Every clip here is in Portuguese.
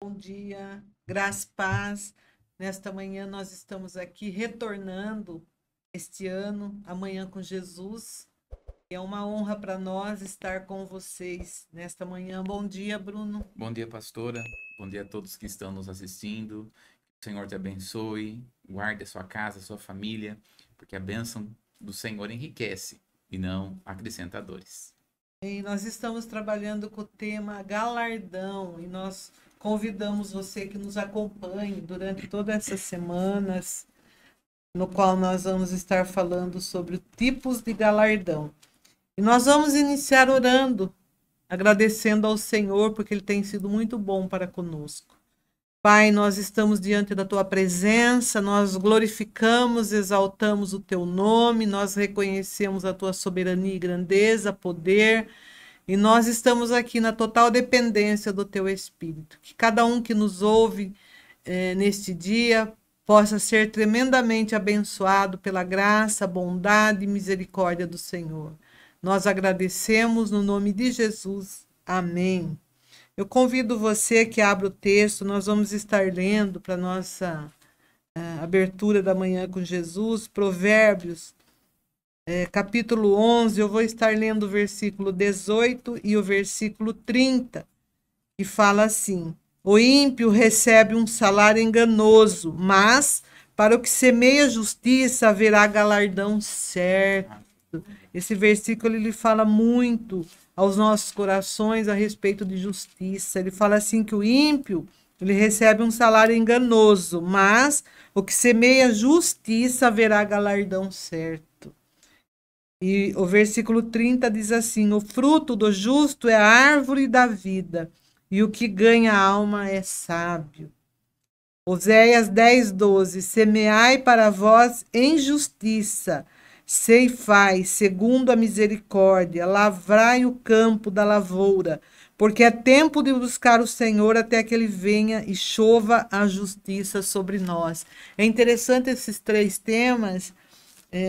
Bom dia, graça e paz. Nesta manhã nós estamos aqui retornando este ano, Amanhã com Jesus. É uma honra para nós estar com vocês nesta manhã. Bom dia, Bruno. Bom dia, pastora. Bom dia a todos que estão nos assistindo. Que o Senhor te abençoe, guarde a sua casa, a sua família, porque a bênção do Senhor enriquece e não acrescenta dores. E nós estamos trabalhando com o tema galardão e nós convidamos você que nos acompanhe durante todas essas semanas, no qual nós vamos estar falando sobre tipos de galardão. E nós vamos iniciar orando, agradecendo ao Senhor, porque Ele tem sido muito bom para conosco. Pai, nós estamos diante da Tua presença, nós glorificamos, exaltamos o Teu nome, nós reconhecemos a Tua soberania e grandeza, poder, e nós estamos aqui na total dependência do Teu Espírito. Que cada um que nos ouve neste dia possa ser tremendamente abençoado pela graça, bondade e misericórdia do Senhor. Nós agradecemos no nome de Jesus. Amém. Eu convido você que abra o texto, nós vamos estar lendo para nossa abertura da manhã com Jesus, Provérbios, capítulo 11, eu vou estar lendo o versículo 18 e o versículo 30, que fala assim: O ímpio recebe um salário enganoso, mas para o que semeia justiça haverá galardão certo. Esse versículo ele fala muito aos nossos corações a respeito de justiça. Ele fala assim que o ímpio ele recebe um salário enganoso, mas o que semeia justiça haverá galardão certo. E o versículo 30 diz assim: O fruto do justo é a árvore da vida, e o que ganha a alma é sábio. Oséias 10:12: Semeai para vós em justiça, ceifai segundo a misericórdia, lavrai o campo da lavoura, porque é tempo de buscar o Senhor até que ele venha e chova a justiça sobre nós. É interessante esses três temas,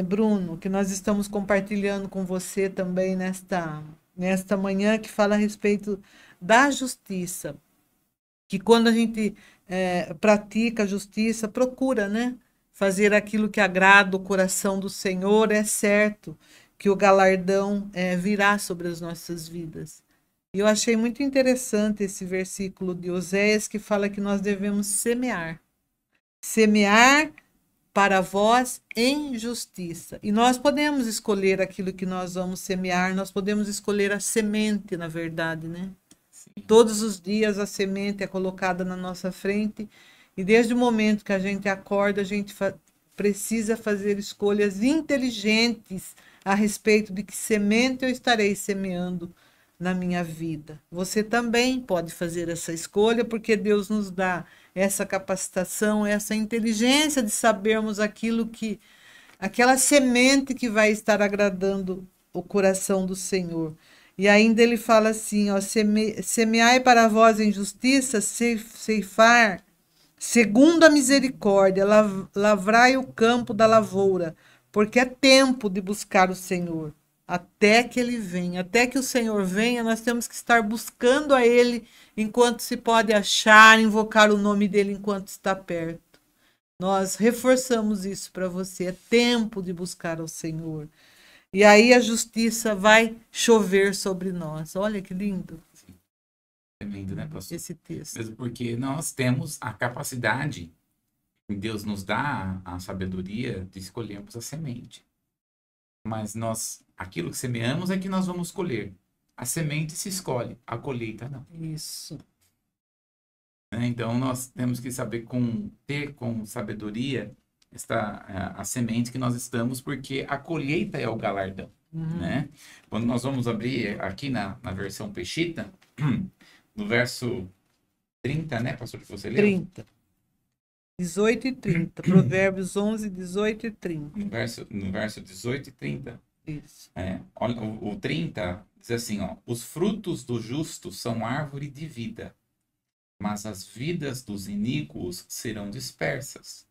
Bruno, que nós estamos compartilhando com você também nesta manhã, que fala a respeito da justiça, que quando a gente pratica a justiça, procura, né, fazer aquilo que agrada o coração do Senhor, é certo que o galardão virá sobre as nossas vidas. E eu achei muito interessante esse versículo de Oséias que fala que nós devemos semear. Semear para vós em justiça. E nós podemos escolher aquilo que nós vamos semear, nós podemos escolher a semente, na verdade, né? Sim. Todos os dias a semente é colocada na nossa frente e desde o momento que a gente acorda, a gente precisa fazer escolhas inteligentes a respeito de que semente eu estarei semeando na minha vida. Você também pode fazer essa escolha, porque Deus nos dá essa capacitação, essa inteligência de sabermos aquela semente que vai estar agradando o coração do Senhor. E ainda ele fala assim, ó, semeai para vós em justiça, ceifar, segundo a misericórdia, lavrai o campo da lavoura, porque é tempo de buscar o Senhor, até que ele venha. Até que o Senhor venha, nós temos que estar buscando a ele enquanto se pode achar, invocar o nome dele enquanto está perto. Nós reforçamos isso para você, é tempo de buscar ao Senhor. E aí a justiça vai chover sobre nós. Olha que lindo Sim. Tremendo, né, pastor? esse texto. Mesmo porque nós temos a capacidade, Deus nos dá a sabedoria de escolhermos a semente. Mas aquilo que semeamos é que nós vamos colher. A semente se escolhe, a colheita não. Isso. Né? Então nós temos que saber ter com sabedoria a semente que nós estamos, porque a colheita é o galardão, né? Quando nós vamos abrir aqui na versão Peshita, no verso 30, né, pastor, que você leu? 30. 18 e 30. Provérbios 11, 18 e 30. No verso 18 e 30. Isso. Olha, o 30 diz assim, ó: Os frutos do justo são árvore de vida, mas as vidas dos iníquos serão dispersas.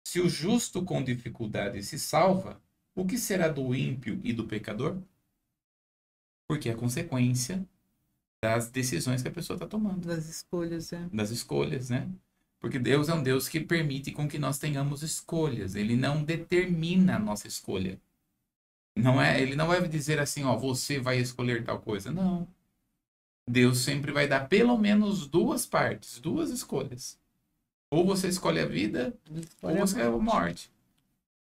Se o justo com dificuldade se salva, o que será do ímpio e do pecador? Porque a consequência das decisões que a pessoa está tomando, Das escolhas, é. das escolhas, né? Porque Deus é um Deus que permite com que nós tenhamos escolhas. Ele não determina a nossa escolha. Não é, ele não vai dizer assim, ó, você vai escolher tal coisa. Não. Deus sempre vai dar pelo menos duas partes, duas escolhas. Ou você escolhe a vida, ou você escolhe a morte.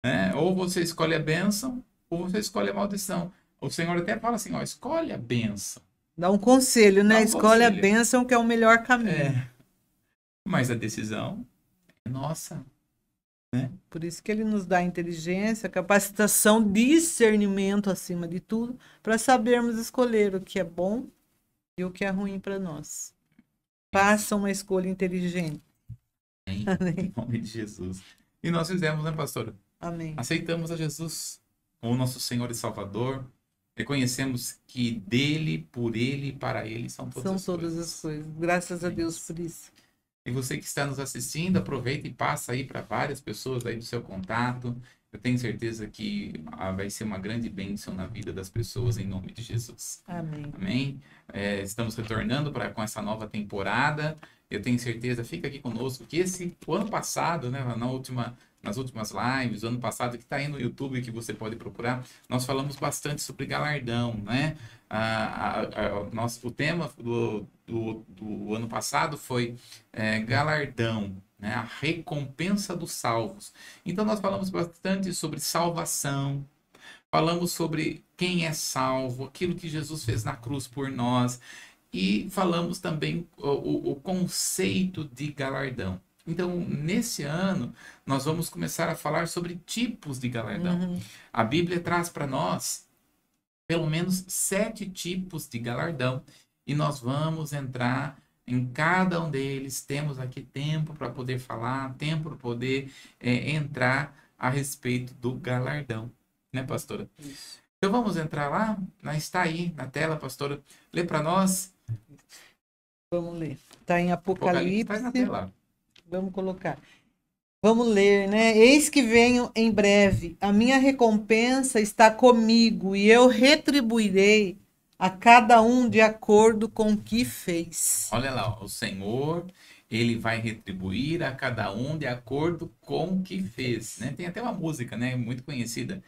Né? Ou você escolhe a bênção, ou você escolhe a maldição. O Senhor até fala assim, ó, escolhe a bênção. Dá um conselho, né? Dá um Escolhe a conselho. bênção, que é o melhor caminho. É. Mas a decisão é nossa. Né? Por isso que ele nos dá inteligência, capacitação, discernimento acima de tudo, para sabermos escolher o que é bom e o que é ruim para nós. Faça uma escolha inteligente. Em nome de Jesus. E nós fizemos, né, pastora? Amém. Aceitamos a Jesus como nosso Senhor e Salvador. Reconhecemos que dele, por ele e para ele são todas as coisas. Graças a Deus por isso. E você que está nos assistindo, aproveita e passa aí para várias pessoas aí do seu contato. Eu tenho certeza que vai ser uma grande bênção na vida das pessoas, em nome de Jesus. Amém. Amém? Estamos retornando com essa nova temporada. Eu tenho certeza, fica aqui conosco, que o ano passado, né, nas últimas lives, o ano passado, que está aí no YouTube, que você pode procurar, nós falamos bastante sobre galardão, né? O tema do ano passado foi galardão, né? A recompensa dos salvos. Então, nós falamos bastante sobre salvação, falamos sobre quem é salvo, aquilo que Jesus fez na cruz por nós, e falamos também o conceito de galardão. Então, nesse ano, nós vamos começar a falar sobre tipos de galardão. Uhum. A Bíblia traz para nós pelo menos 7 tipos de galardão, e nós vamos entrar em cada um deles. Temos aqui tempo para poder falar, tempo para poder entrar a respeito do galardão, né, pastora? Isso. Então vamos entrar lá, está aí na tela, pastora, lê para nós. Vamos ler. Está em Apocalipse. Está na tela. Vamos colocar. Vamos ler, né? Eis que venho em breve. A minha recompensa está comigo e eu retribuirei a cada um de acordo com o que fez. Olha lá, ó, o Senhor, ele vai retribuir a cada um de acordo com o que fez, né? Tem até uma música, né, muito conhecida.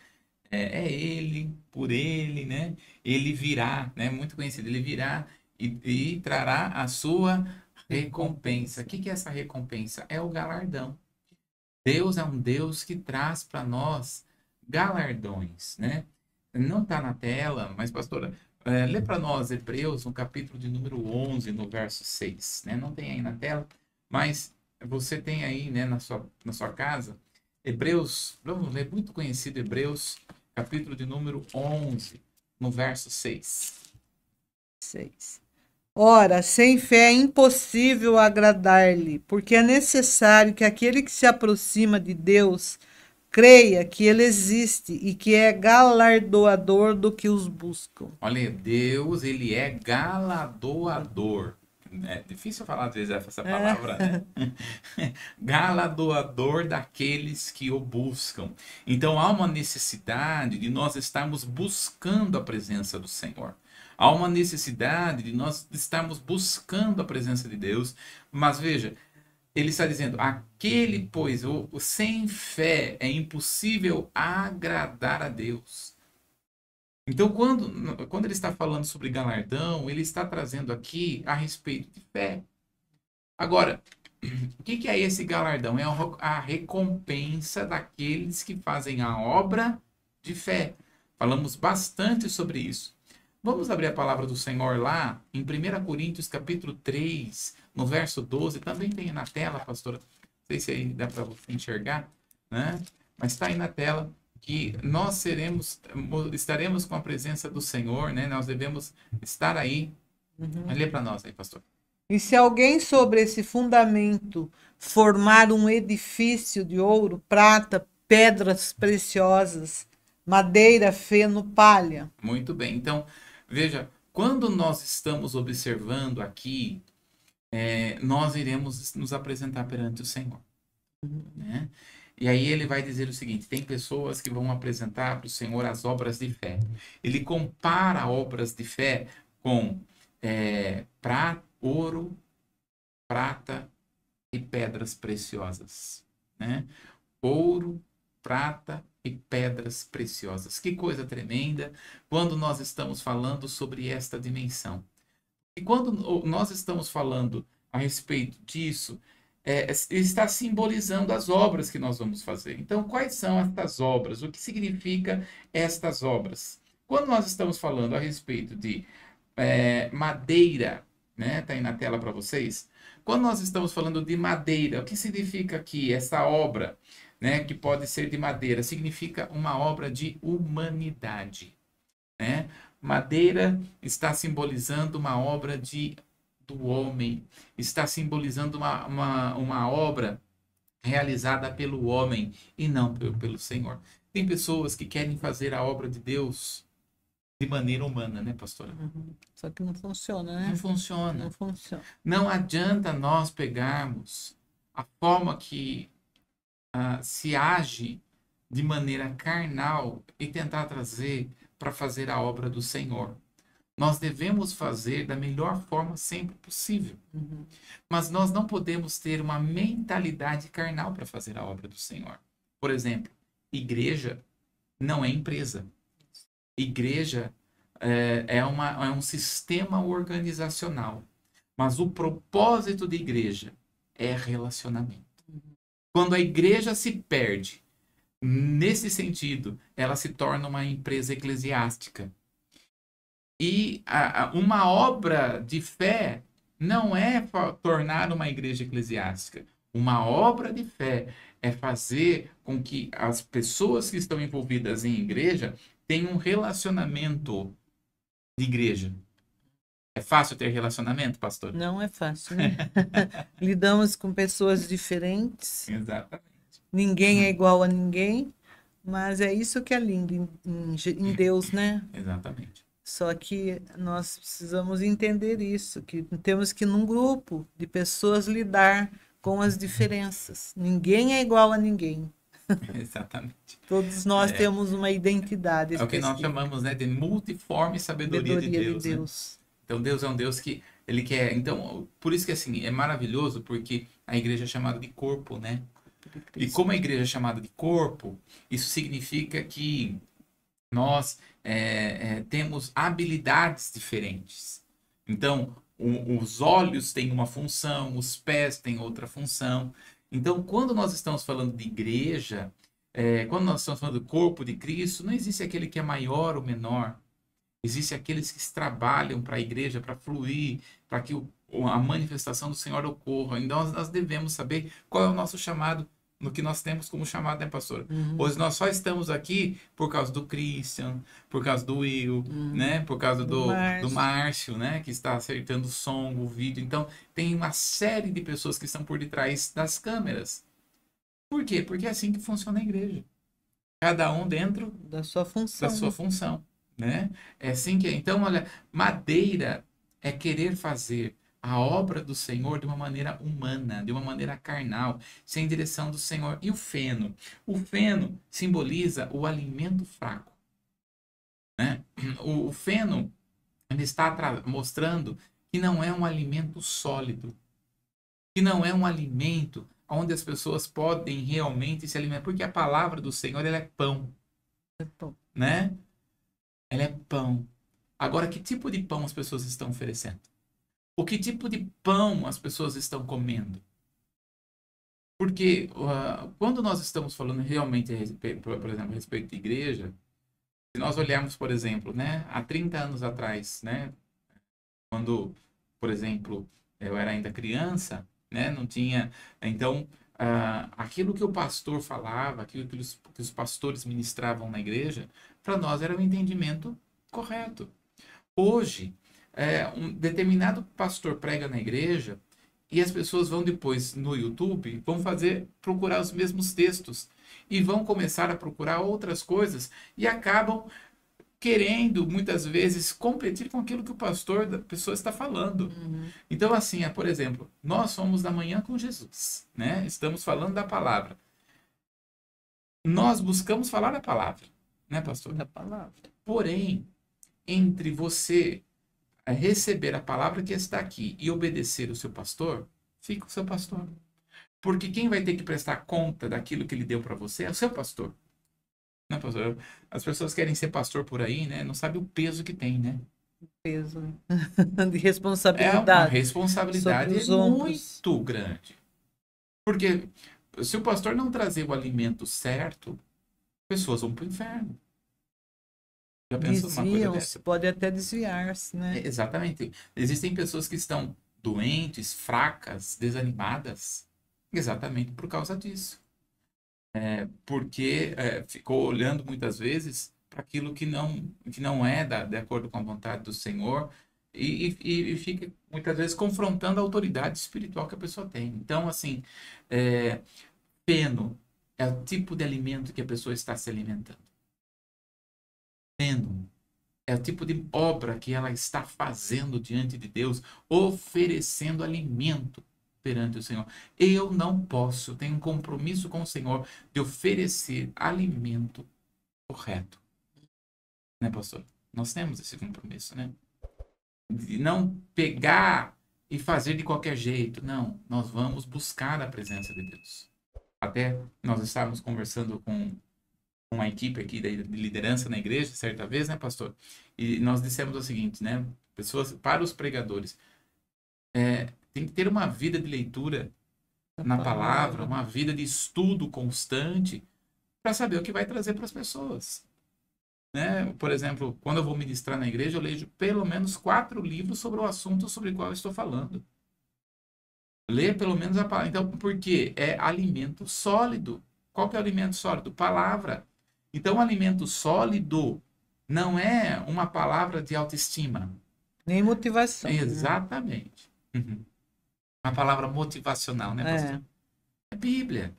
Ele, por ele, né? Ele virá, né? Muito conhecido. Ele virá e trará a sua recompensa. O que é essa recompensa? É o galardão. Deus é um Deus que traz para nós galardões, né? Não está na tela, mas, pastora, lê para nós Hebreus, no capítulo de número 11, no verso 6, né? Não tem aí na tela, mas você tem aí, né, na sua casa, Hebreus, vamos ler, muito conhecido, Hebreus, capítulo de número 11, no verso 6. 6. Ora, sem fé é impossível agradar-lhe, porque é necessário que aquele que se aproxima de Deus creia que ele existe e que é galardoador do que os buscam. Olha, Deus, ele é galardoador. É difícil falar às vezes essa palavra, né? Galardoador daqueles que o buscam. Então há uma necessidade de nós estarmos buscando a presença do Senhor. Há uma necessidade de nós estarmos buscando a presença de Deus. Mas veja, ele está dizendo, aquele, pois, sem fé é impossível agradar a Deus. Então, quando ele está falando sobre galardão, ele está trazendo aqui a respeito de fé. Agora, o que é esse galardão? É a recompensa daqueles que fazem a obra de fé. Falamos bastante sobre isso. Vamos abrir a palavra do Senhor lá em 1 Coríntios capítulo 3, no verso 12. Também tem na tela, pastora. Não sei se aí dá para você enxergar, né? Mas está aí na tela que nós estaremos com a presença do Senhor, né? Nós devemos estar aí. Lê para nós aí, pastor. E se alguém sobre esse fundamento formar um edifício de ouro, prata, pedras preciosas, madeira, feno, palha. Muito bem. Então, veja, quando nós estamos observando aqui, nós iremos nos apresentar perante o Senhor. Né? E aí ele vai dizer o seguinte, tem pessoas que vão apresentar para o Senhor as obras de fé. Ele compara obras de fé com ouro, prata e pedras preciosas, né? Ouro, prata e pedras preciosas. Que coisa tremenda quando nós estamos falando sobre esta dimensão. E quando nós estamos falando a respeito disso, está simbolizando as obras que nós vamos fazer. Então, quais são estas obras? O que significa estas obras? Quando nós estamos falando a respeito de madeira, né? Tá aí na tela para vocês. Quando nós estamos falando de madeira, o que significa aqui essa obra, né? Que pode ser de madeira, significa uma obra de humanidade, né? Madeira está simbolizando uma obra do homem, está simbolizando uma obra realizada pelo homem e não pelo Senhor. Tem pessoas que querem fazer a obra de Deus de maneira humana, né, pastora? Uhum. Só que não funciona, né? Não funciona. Não funciona. Não adianta nós pegarmos a forma que se age de maneira carnal e tentar trazer para fazer a obra do Senhor. Nós devemos fazer da melhor forma sempre possível. Uhum. Mas nós não podemos ter uma mentalidade carnal para fazer a obra do Senhor. Por exemplo, igreja não é empresa. Igreja é um sistema organizacional. Mas o propósito de igreja é relacionamento. Quando a igreja se perde, nesse sentido, ela se torna uma empresa eclesiástica. E uma obra de fé não é tornar uma igreja eclesiástica. Uma obra de fé é fazer com que as pessoas que estão envolvidas em igreja tenham um relacionamento de igreja. É fácil ter relacionamento, pastor? Não é fácil, né? Lidamos com pessoas diferentes. Exatamente. Ninguém é igual a ninguém, mas é isso que é lindo em Deus, né? Exatamente. Só que nós precisamos entender isso, que temos que, num grupo de pessoas, lidar com as diferenças. Ninguém é igual a ninguém. Exatamente. Todos nós temos uma identidade É o que nós específica. chamamos, né, de multiforme sabedoria de Deus. Né? Então, Deus é um Deus que ele quer. Então, por isso que assim, é maravilhoso, porque a igreja é chamada de corpo, né? E como a igreja é chamada de corpo, isso significa que nós temos habilidades diferentes. Então, os olhos têm uma função, os pés têm outra função. Então, quando nós estamos falando de igreja, quando nós estamos falando do corpo de Cristo, não existe aquele que é maior ou menor. Existem aqueles que trabalham para a igreja, para fluir, para que a manifestação do Senhor ocorra. Então, nós devemos saber qual é o nosso chamado, no que nós temos como chamado, né, pastor? Uhum. Hoje nós só estamos aqui por causa do Christian, por causa do Will, né? Por causa do Márcio, né? Que está acertando o som, o vídeo. Então, tem uma série de pessoas que estão por detrás das câmeras. Por quê? Porque é assim que funciona a igreja. Cada um dentro da sua função. Né? É assim que é. Então, olha, madeira é querer fazer a obra do Senhor de uma maneira humana, de uma maneira carnal, sem direção do Senhor. E o feno? O feno simboliza o alimento fraco. Né? O feno, ele está mostrando que não é um alimento sólido, que não é um alimento onde as pessoas podem realmente se alimentar, porque a palavra do Senhor, ela é pão. É pão. Né? Ela é pão. Agora, que tipo de pão as pessoas estão oferecendo? O que tipo de pão as pessoas estão comendo? Porque quando nós estamos falando realmente, por exemplo, a respeito de igreja, se nós olharmos, por exemplo, né, há 30 anos atrás, né, quando, por exemplo, eu era ainda criança, né, não tinha... Então, aquilo que o pastor falava, aquilo que os pastores ministravam na igreja, para nós era um entendimento correto. Hoje, um determinado pastor prega na igreja e as pessoas vão depois no YouTube, vão procurar os mesmos textos e vão começar a procurar outras coisas e acabam querendo, muitas vezes, competir com aquilo que o pastor da pessoa está falando. Uhum. Então, assim, por exemplo, nós somos da Manhã com Jesus, né? Estamos falando da palavra. Nós buscamos falar a palavra, né, pastor? Da palavra. Porém, entre você receber a palavra que está aqui e obedecer o seu pastor, fica o seu pastor. Porque quem vai ter que prestar conta daquilo que ele deu para você é o seu pastor. Não, pastor? As pessoas querem ser pastor por aí, né? Não sabe o peso que tem, né? Peso, né? De É uma responsabilidade sobre responsabilidade os ombros. muito grande. Porque se o pastor não trazer o alimento certo, pessoas vão para o inferno. Já pensou numa coisa Desviam-se, dessa? pode até desviar-se, né? Exatamente. Existem pessoas que estão doentes, fracas, desanimadas, exatamente por causa disso. Porque ficou olhando muitas vezes para aquilo que não é de acordo com a vontade do Senhor e fica muitas vezes confrontando a autoridade espiritual que a pessoa tem. Então, assim, é, feno é o tipo de alimento que a pessoa está se alimentando. Feno é o tipo de obra que ela está fazendo diante de Deus, oferecendo alimento perante o Senhor. Eu não posso, tenho um compromisso com o Senhor de oferecer alimento correto. Né, pastor? Nós temos esse compromisso, né? De não pegar e fazer de qualquer jeito. Não, nós vamos buscar a presença de Deus. Até nós estávamos conversando com uma equipe aqui de liderança na igreja, certa vez, né, pastor? E nós dissemos o seguinte, né? Pessoas, para os pregadores, tem que ter uma vida de leitura na palavra, uma vida de estudo constante para saber o que vai trazer para as pessoas. Né? Por exemplo, quando eu vou ministrar na igreja, eu leio pelo menos 4 livros sobre o assunto sobre o qual eu estou falando. Ler pelo menos a palavra. Então, por quê? É alimento sólido. Qual que é o alimento sólido? Palavra. Então, o alimento sólido não é uma palavra de autoestima. Nem motivação. Exatamente. Uhum. Uma palavra motivacional, né, pastor? É Bíblia.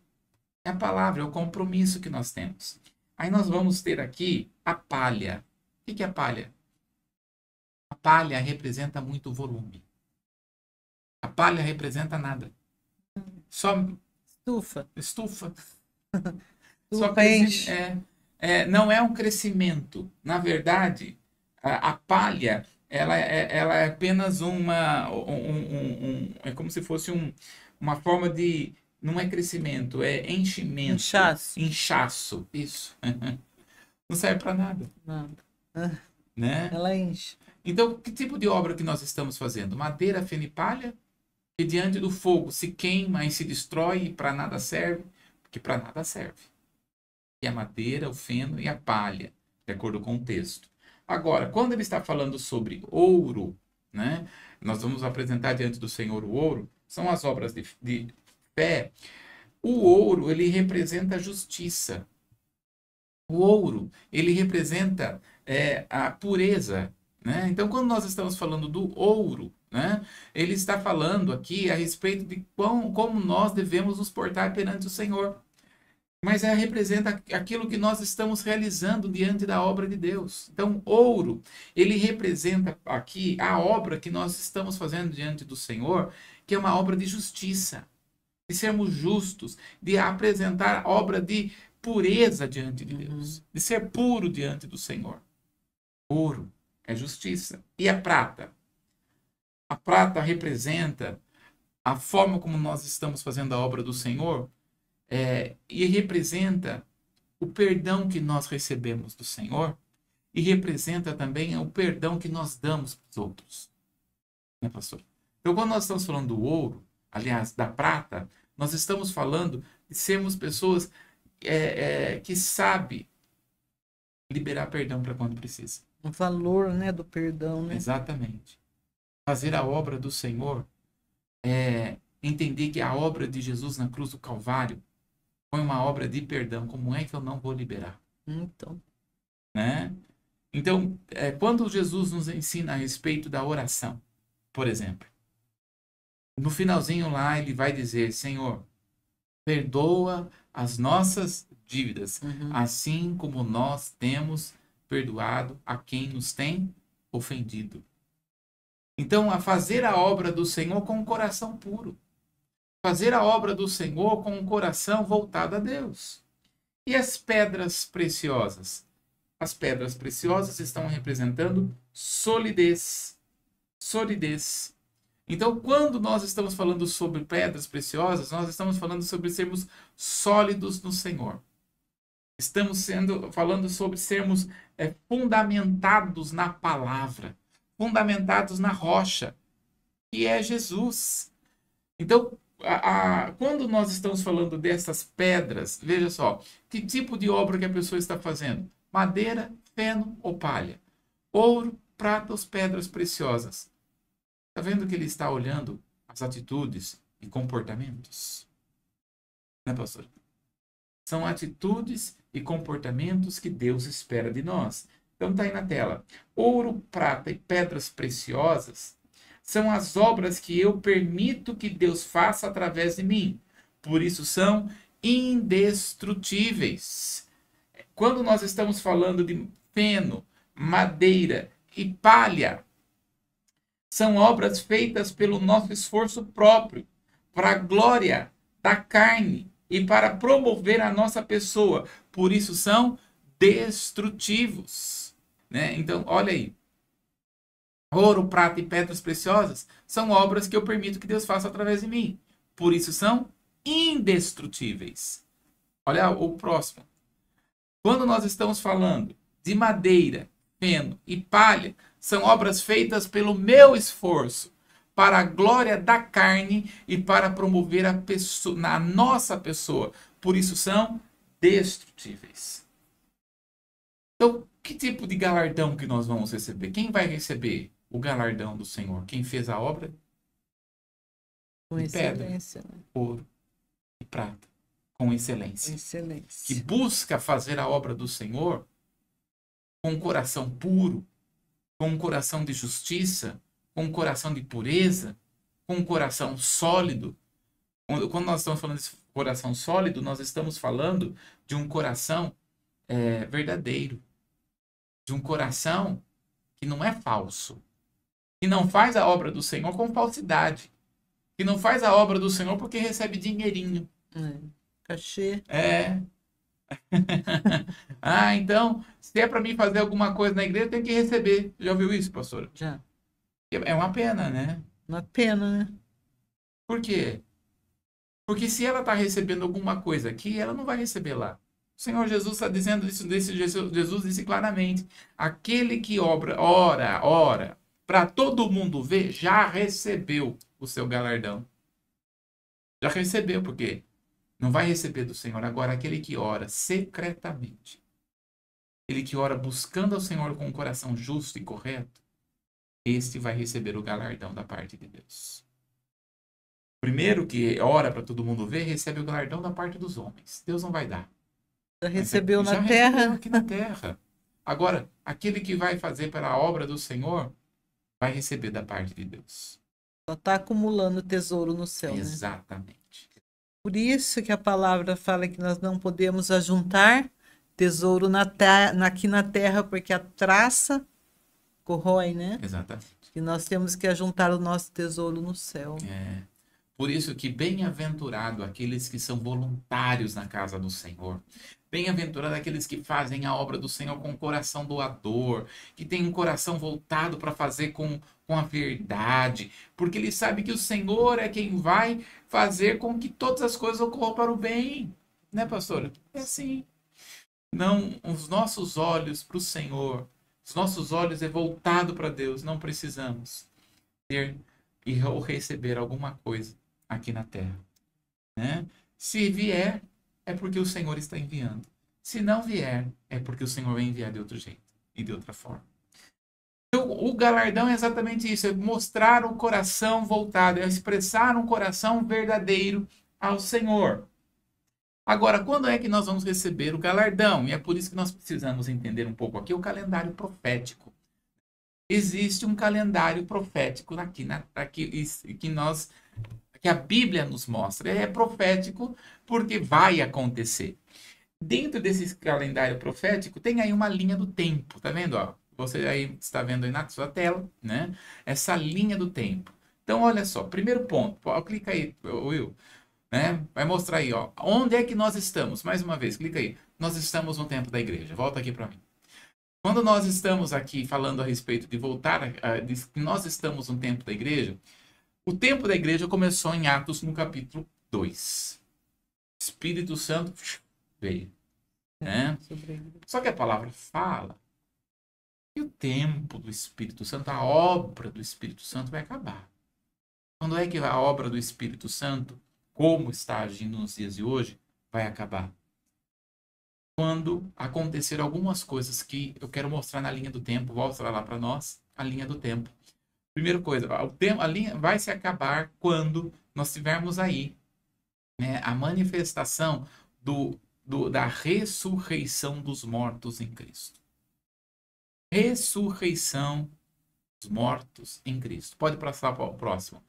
É a palavra, é o compromisso que nós temos. Aí nós vamos ter aqui a palha. O que é a palha? A palha representa muito volume. A palha representa nada. Só Estufa. estufa. Só cresce, enche. não é um crescimento. Na verdade, a palha ela é apenas é como se fosse uma forma de, não é crescimento, é enchimento, Inchaço. inchaço, isso. Não serve para nada, Nada. né? Ela enche. Então, que tipo de obra que nós estamos fazendo? Madeira, feno e palha, que diante do fogo se queima e se destrói e para nada serve, porque para nada serve. E a madeira, o feno e a palha, de acordo com o texto. Agora, quando ele está falando sobre ouro, né? Nós vamos apresentar diante do Senhor o ouro, são as obras de fé. O ouro, ele representa a justiça. O ouro, ele representa a pureza, né? Então, quando nós estamos falando do ouro, né? Ele está falando aqui a respeito de como nós devemos nos portar perante o Senhor. Mas representa aquilo que nós estamos realizando diante da obra de Deus. Então, ouro, ele representa aqui a obra que nós estamos fazendo diante do Senhor, que é uma obra de justiça, de sermos justos, de apresentar obra de pureza diante de Deus, de ser puro diante do Senhor. Ouro é justiça. E a prata? A prata representa a forma como nós estamos fazendo a obra do Senhor, e representa o perdão que nós recebemos do Senhor e representa também o perdão que nós damos para os outros. Né, pastor? Então, quando nós estamos falando do ouro, aliás, da prata, nós estamos falando de sermos pessoas que sabem liberar perdão para quando precisa. O valor, né, do perdão, né? Exatamente. Fazer a obra do Senhor é entender que a obra de Jesus na cruz do Calvário foi uma obra de perdão. Como é que eu não vou liberar? Então. Né? Então, quando Jesus nos ensina a respeito da oração, por exemplo, no finalzinho lá ele vai dizer: Senhor, perdoa as nossas dívidas, assim como nós temos perdoado a quem nos tem ofendido. Então, a fazer a obra do Senhor com um coração puro. Fazer a obra do Senhor com um coração voltado a Deus. E as pedras preciosas? As pedras preciosas estão representando solidez. solidez. Então, quando nós estamos falando sobre pedras preciosas, nós estamos falando sobre sermos sólidos no Senhor. Estamos falando sobre sermos fundamentados na palavra, fundamentados na rocha, que é Jesus. Então, quando nós estamos falando dessas pedras, veja só, que tipo de obra que a pessoa está fazendo? Madeira, feno ou palha? Ouro, prata ou pedras preciosas? Está vendo que ele está olhando as atitudes e comportamentos? Né, pastor? São atitudes e comportamentos que Deus espera de nós. Então está aí na tela. Ouro, prata e pedras preciosas são as obras que eu permito que Deus faça através de mim. Por isso são indestrutíveis. Quando nós estamos falando de feno, madeira e palha, são obras feitas pelo nosso esforço próprio, para a glória da carne e para promover a nossa pessoa. Por isso são destrutivos. Né? Então, olha aí. Ouro, prata e pedras preciosas são obras que eu permito que Deus faça através de mim. Por isso são indestrutíveis. Olha o próximo. Quando nós estamos falando de madeira, feno e palha, são obras feitas pelo meu esforço, para a glória da carne e para promover a nossa pessoa. Por isso são destrutíveis. Então, que tipo de galardão que nós vamos receber? Quem vai receber o galardão do Senhor? Quem fez a obra? Com excelência. Pedra, ouro e prata. Com excelência. Com excelência. Que busca fazer a obra do Senhor com um coração puro, com um coração de justiça, com um coração de pureza, com um coração sólido. Quando nós estamos falando de coração sólido, nós estamos falando de um coração verdadeiro, de um coração que não é falso, que não faz a obra do Senhor com falsidade, que não faz a obra do Senhor porque recebe dinheirinho. Cachê. Então, se é para mim fazer alguma coisa na igreja, tem que receber. Já ouviu isso, pastor? Já. É uma pena, né? Uma pena, né? Por quê? Porque se ela está recebendo alguma coisa aqui, ela não vai receber lá. O Senhor Jesus está dizendo isso, Jesus disse claramente, aquele que ora, para todo mundo ver, já recebeu o seu galardão. Já recebeu, porque não vai receber do Senhor. Agora, aquele que ora secretamente, aquele que ora buscando ao Senhor com um coração justo e correto, este vai receber o galardão da parte de Deus. Primeiro que ora para todo mundo ver, recebe o galardão da parte dos homens. Deus não vai dar. Já recebeu na terra. Recebeu aqui na terra. Agora, aquele que vai fazer para a obra do Senhor, vai receber da parte de Deus. Só está acumulando tesouro no céu, né? Exatamente. Por isso que a palavra fala que nós não podemos ajuntar tesouro aqui na terra, porque a traça corrói, né? Exatamente. E nós temos que ajuntar o nosso tesouro no céu. Por isso que bem-aventurado aqueles que são voluntários na casa do Senhor. Bem-aventurado aqueles que fazem a obra do Senhor com o coração doador, que tem um coração voltado para fazer com a verdade, porque ele sabe que o Senhor é quem vai fazer com que todas as coisas ocorram para o bem. Né, pastora? É assim. Não, os nossos olhos para o Senhor, os nossos olhos é voltado para Deus, não precisamos ter ou receber alguma coisa aqui na terra. Né? Se vier, é porque o Senhor está enviando. Se não vier, é porque o Senhor vai enviar de outro jeito e de outra forma. Então, o galardão é exatamente isso, é mostrar o coração voltado, é expressar um coração verdadeiro ao Senhor. Agora, quando é que nós vamos receber o galardão? E é por isso que nós precisamos entender um pouco aqui o calendário profético. Existe um calendário profético que a Bíblia nos mostra. É profético porque vai acontecer. Dentro desse calendário profético tem aí uma linha do tempo, tá vendo? Ó? Você aí está vendo aí na sua tela, né? Essa linha do tempo. Então, olha só, primeiro ponto, clica aí, Will, né? Vai mostrar aí, ó, onde é que nós estamos? Mais uma vez, clica aí. Nós estamos no tempo da igreja. Volta aqui para mim. Quando nós estamos aqui falando a respeito de voltar, de que nós estamos no tempo da igreja, o tempo da igreja começou em Atos no capítulo 2. Espírito Santo veio. Né? Só que a palavra fala que o tempo do Espírito Santo, a obra do Espírito Santo vai acabar. Quando é que a obra do Espírito Santo, como está agindo nos dias de hoje, vai acabar? Quando acontecer algumas coisas que eu quero mostrar na linha do tempo, vou mostrar lá para nós a linha do tempo. Primeira coisa, a linha vai se acabar quando nós tivermos aí, né, a manifestação da ressurreição dos mortos em Cristo. Ressurreição dos mortos em Cristo. Pode passar para o próximo.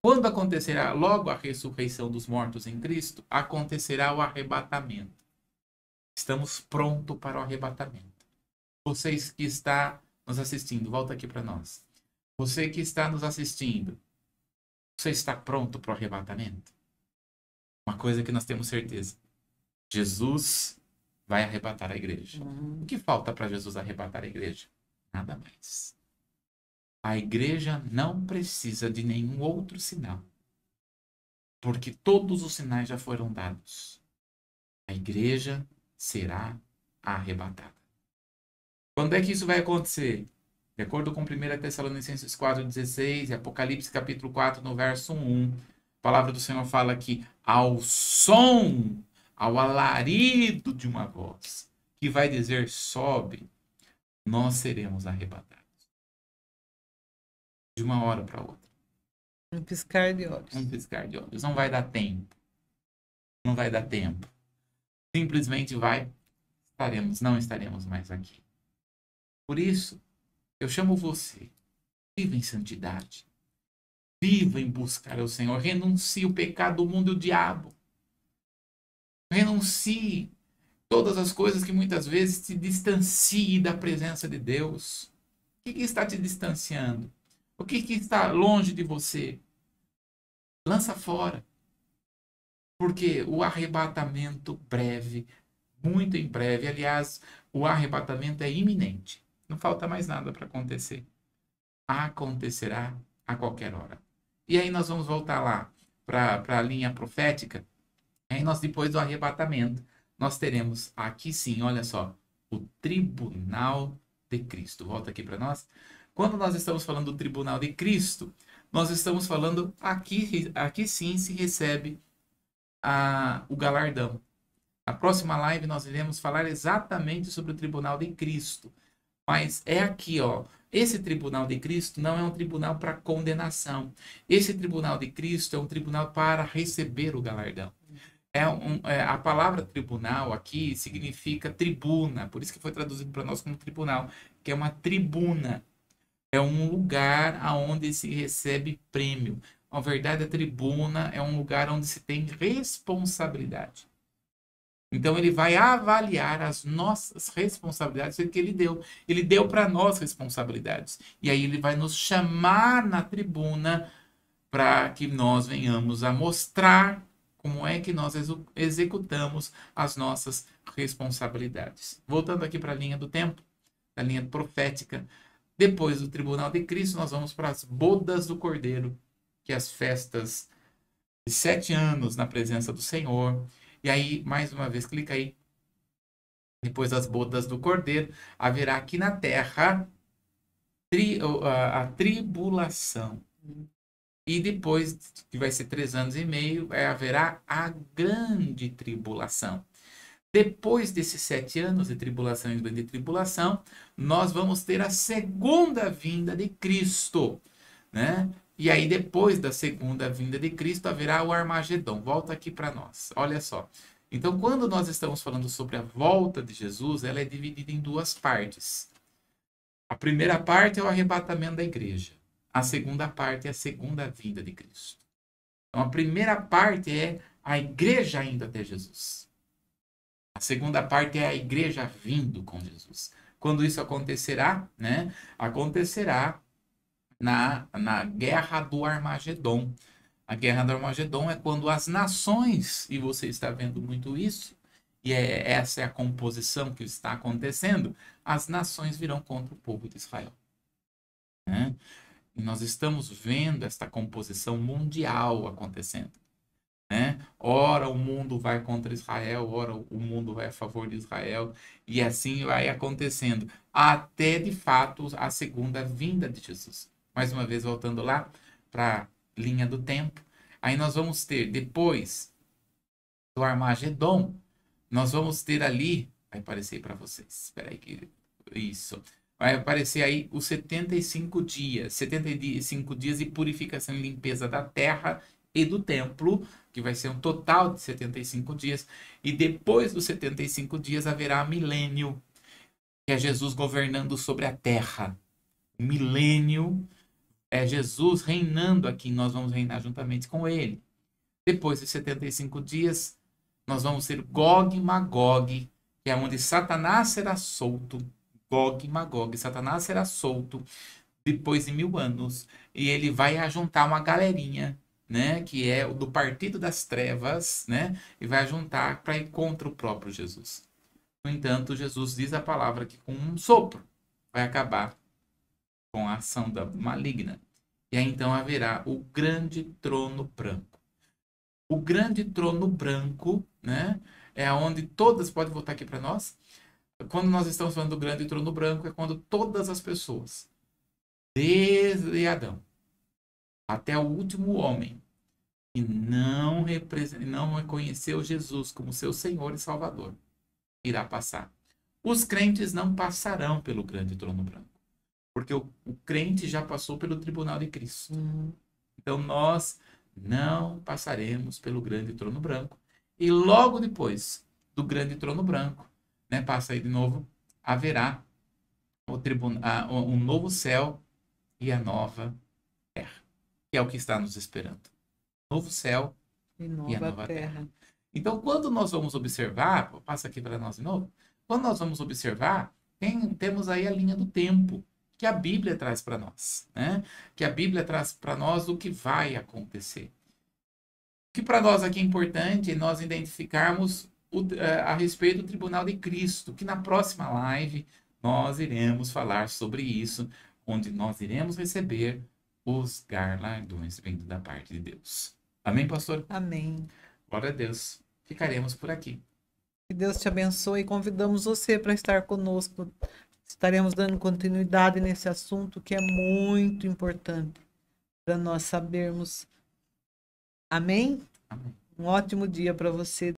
Quando acontecerá logo a ressurreição dos mortos em Cristo, acontecerá o arrebatamento. Estamos prontos para o arrebatamento. Vocês que estão nos assistindo, volta aqui para nós. Você que está nos assistindo, você está pronto para o arrebatamento? Uma coisa que nós temos certeza. Jesus vai arrebatar a igreja. O que falta para Jesus arrebatar a igreja? Nada mais. A igreja não precisa de nenhum outro sinal. Porque todos os sinais já foram dados. A igreja será arrebatada. Quando é que isso vai acontecer? De acordo com 1 Tessalonicenses 4,16 e Apocalipse capítulo 4, no verso 1, a palavra do Senhor fala que ao som, ao alarido de uma voz, que vai dizer sobe, nós seremos arrebatados. De uma hora para outra. Um piscar de olhos. Um piscar de olhos. Não vai dar tempo. Não vai dar tempo. Simplesmente não estaremos mais aqui. Por isso, eu chamo você. Viva em santidade. Viva em buscar o Senhor. Renuncie o pecado do mundo e o diabo. Renuncie todas as coisas que muitas vezes te distanciem da presença de Deus. O que está te distanciando? O que está longe de você? Lança fora. Porque o arrebatamento breve, muito em breve, aliás, o arrebatamento é iminente. Não falta mais nada para acontecer. Acontecerá a qualquer hora. E aí nós vamos voltar lá para a linha profética. Aí nós, depois do arrebatamento, nós teremos aqui sim, olha só, o tribunal de Cristo. Volta aqui para nós. Quando nós estamos falando do tribunal de Cristo, nós estamos falando aqui sim se recebe o galardão. Na próxima live nós iremos falar exatamente sobre o tribunal de Cristo. Mas é aqui, ó. Esse tribunal de Cristo não é um tribunal para condenação. Esse tribunal de Cristo é um tribunal para receber o galardão. A palavra tribunal aqui significa tribuna. Por isso que foi traduzido para nós como tribunal. Que é uma tribuna. É um lugar onde se recebe prêmio. Na verdade, a tribuna é um lugar onde se tem responsabilidade. Então, ele vai avaliar as nossas responsabilidades que ele deu. Ele deu para nós responsabilidades. E aí, ele vai nos chamar na tribuna para que nós venhamos a mostrar como é que nós executamos as nossas responsabilidades. Voltando aqui para a linha do tempo, a linha profética. Depois do tribunal de Cristo, nós vamos para as bodas do Cordeiro, que é as festas de 7 anos na presença do Senhor. E aí, mais uma vez, clica aí. Depois das bodas do Cordeiro, haverá aqui na terra a tribulação. E depois, que vai ser 3 anos e meio, haverá a grande tribulação. Depois desses 7 anos de tribulação e grande tribulação, nós vamos ter a segunda vinda de Cristo, né? E aí, depois da segunda vinda de Cristo, haverá o Armagedon. Volta aqui para nós. Olha só. Então, quando nós estamos falando sobre a volta de Jesus, ela é dividida em 2 partes. A primeira parte é o arrebatamento da igreja. A segunda parte é a segunda vinda de Cristo. Então, a primeira parte é a igreja indo até Jesus. A segunda parte é a igreja vindo com Jesus. Quando isso acontecerá, né? Acontecerá na guerra do Armagedon. A guerra do Armagedon é quando as nações, e você está vendo muito isso, e essa é a composição que está acontecendo, as nações virão contra o povo de Israel. Né? E nós estamos vendo esta composição mundial acontecendo. Né? Ora o mundo vai contra Israel, ora o mundo vai a favor de Israel, e assim vai acontecendo, até de fato a segunda vinda de Jesus. Mais uma vez, voltando lá para a linha do tempo, aí nós vamos ter, depois do Armagedon, nós vamos ter ali, vai aparecer para vocês, espera aí que isso, vai aparecer aí os 75 dias de purificação e limpeza da terra e do templo, que vai ser um total de 75 dias, e depois dos 75 dias haverá milênio, que é Jesus governando sobre a terra. O milênio é Jesus reinando aqui, nós vamos reinar juntamente com ele. Depois dos 75 dias, nós vamos ter Gog e Magog, que é onde Satanás será solto. Gog e Magog, Satanás será solto depois de 1000 anos, e ele vai ajuntar uma galerinha, né, que é do partido das trevas, né, e vai juntar para ir contra o próprio Jesus. No entanto, Jesus diz a palavra que com um sopro vai acabar com a ação da maligna. E aí então haverá o grande trono branco. O grande trono branco, né, é onde todas, pode voltar aqui para nós, quando nós estamos falando do grande trono branco, é quando todas as pessoas, desde Adão até o último homem, que não reconheceu Jesus como seu Senhor e Salvador, irá passar. Os crentes não passarão pelo grande trono branco, porque o crente já passou pelo tribunal de Cristo. Então nós não passaremos pelo grande trono branco. E logo depois do grande trono branco, né, passa aí de novo, haverá um novo céu e a nova terra, que é o que está nos esperando. Novo céu e a nova terra. Então, quando nós vamos observar, passa aqui para nós de novo, quando nós vamos observar, temos aí a linha do tempo, que a Bíblia traz para nós, né? Que a Bíblia traz para nós o que vai acontecer. O que para nós aqui é importante é nós identificarmos a respeito do tribunal de Cristo, que na próxima live nós iremos falar sobre isso, onde nós iremos receber os galardões vindo da parte de Deus. Amém, pastor? Amém. Glória a Deus. Ficaremos por aqui. Que Deus te abençoe e convidamos você para estar conosco. Estaremos dando continuidade nesse assunto que é muito importante para nós sabermos. Amém? Amém. Um ótimo dia para você.